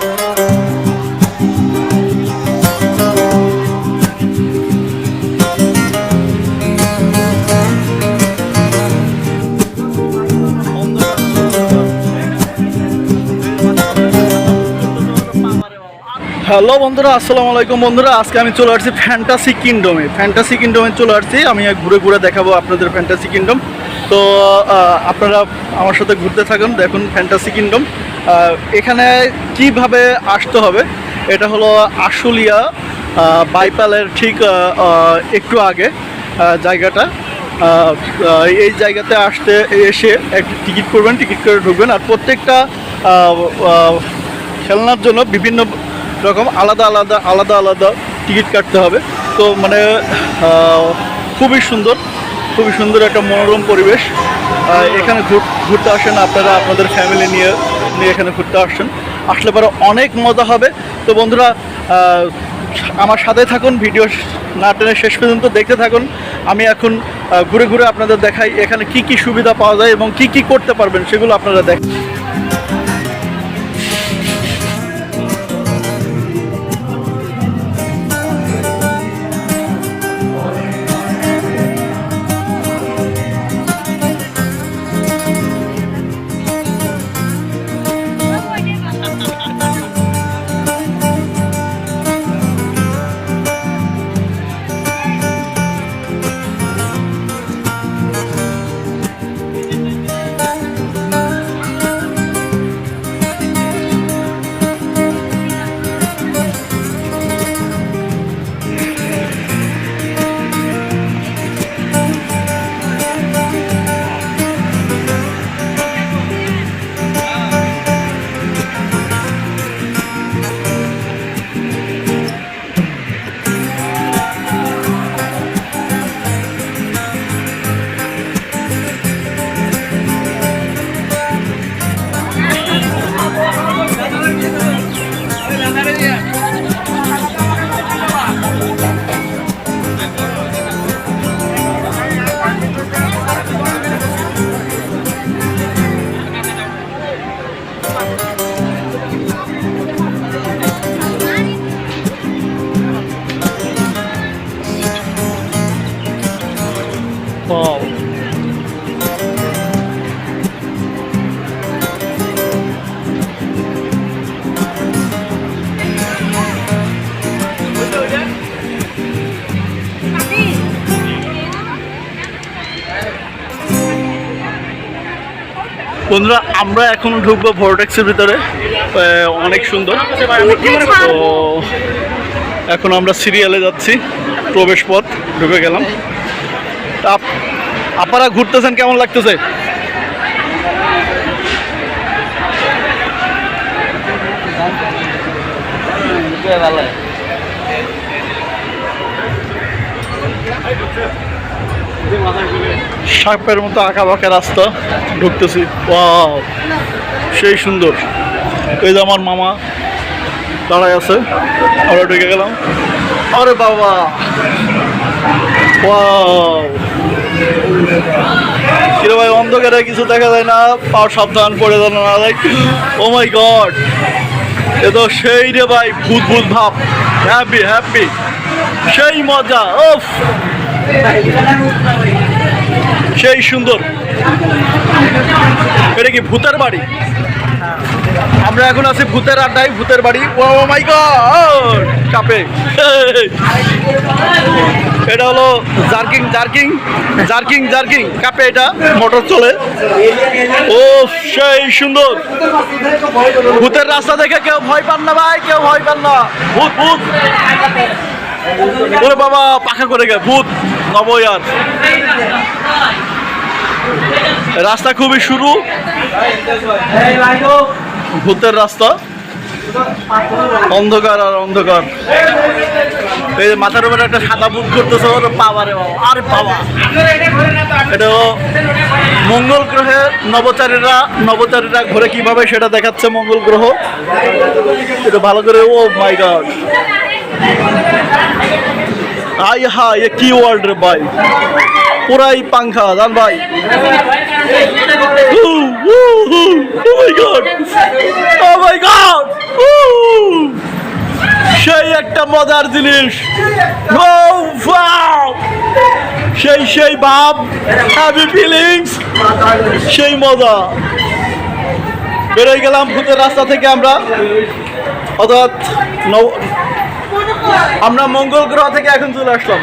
Hello বন্ধুরা, আসসালামু আলাইকুম বন্ধুরা। আজকে আমি চলে আসছি ফ্যান্টাসি কিংডমে চলে আসছি। আমি ঘুরে ঘুরে দেখাবো আপনাদের ফ্যান্টাসি কিংডম। তো আপনারা আমার সাথে ঘুরতে থাকুন, দেখুন ফ্যান্টাসি কিংডম। এখানে কিভাবে আসতে হবে, এটা হলো আশুলিয়া বাইপালের ঠিক একটু আগে জায়গাটা। এই জায়গাতে এসে একটা টিকিট করবেন, টিকিট করে ঢুকবেন। আর প্রত্যেকটা খেলনার জন্য বিভিন্ন রকম আলাদা আলাদা টিকিট কাটতে হবে। তো মানে খুবই সুন্দর একটা মনোরম পরিবেশ। এখানে ঘুরতে আসেন আপনারা, আপনাদের ফ্যামিলি নিয়ে এখানে ঘুরতে আসলে পরে অনেক মজা হবে। তো বন্ধুরা, আমার সাথে থাকুন, ভিডিও না টেনে শেষ পর্যন্ত দেখতে থাকুন। আমি এখন ঘুরে ঘুরে আপনাদের দেখাই এখানে কি সুবিধা পাওয়া যায় এবং কি করতে পারবেন সেগুলো আপনারা দেখেন। বন্ধুরা, আমরা এখন ঢুকবো ভর্টেক্সের ভিতরে। অনেক সুন্দর। তো এখন আমরা সিরিয়ালে যাচ্ছি, প্রবেশ পথ ঢুকে গেলাম। আপনারা ঘুরতেছেন, কেমন লাগতেছে? সাপের মতো আঁকা বাঁকা রাস্তা, ঢুকতেছি। ওয়াও, সেই সুন্দর। এই যে আমার মামা দাঁড়ায় আছে, আমরা ঢুকে গেলাম। আরে বাবা, ওয়াও, কিরে ভাই, অন্ধকারে কিছু দেখা যায় না, পাও সাবধান, পড়ে যেন না যায়। ও মাই গড, এ তো সেই রে ভাই, ভূত ভাব। হ্যাপি, সেই মজা। ওফ, সেই সুন্দর। এটা কি ভূতের বাড়ি? আমরা এখন আছি ভূতের আড্ডায়, ভূতের বাড়ি। ও মাই গড, কাপে। এটা হলো জার্কিং কাপে, এটা মোটর চলে। ও সেই সুন্দর। ভূতের রাস্তা দেখে কেউ ভয় পান না ভাই, কেউ ভয় পান না। ভূত ওরে বাবা, পাখা করে গে ভূত নবয়ার। রাস্তা খুবই শুরু, ভূতের রাস্তা, অন্ধকার আর অন্ধকার। এই যে মাথার উপরে একটা সাদা ভূত করতেছে, ওর বাবা রে বাবা, আরে বাবা। এটা মঙ্গল গ্রহে নবচারীরা ঘুরে কিভাবে সেটা দেখাচ্ছে, মঙ্গল গ্রহ। এটা ভালো করে। ও মাই গড, ये की वर्ल्ड रे भाई, পুরাই পাংখা জান ভাই। Oh my god, একটা মজার জিনিস। Oh, wow! সেই ভাব, হ্যাপি ফিলিংস, সেই মজা। বেরোয় গেলাম ভূতের রাস্তা থেকে আমরা, অর্থাৎ আমরা মঙ্গল গ্রহ থেকে এখন চলে আসলাম।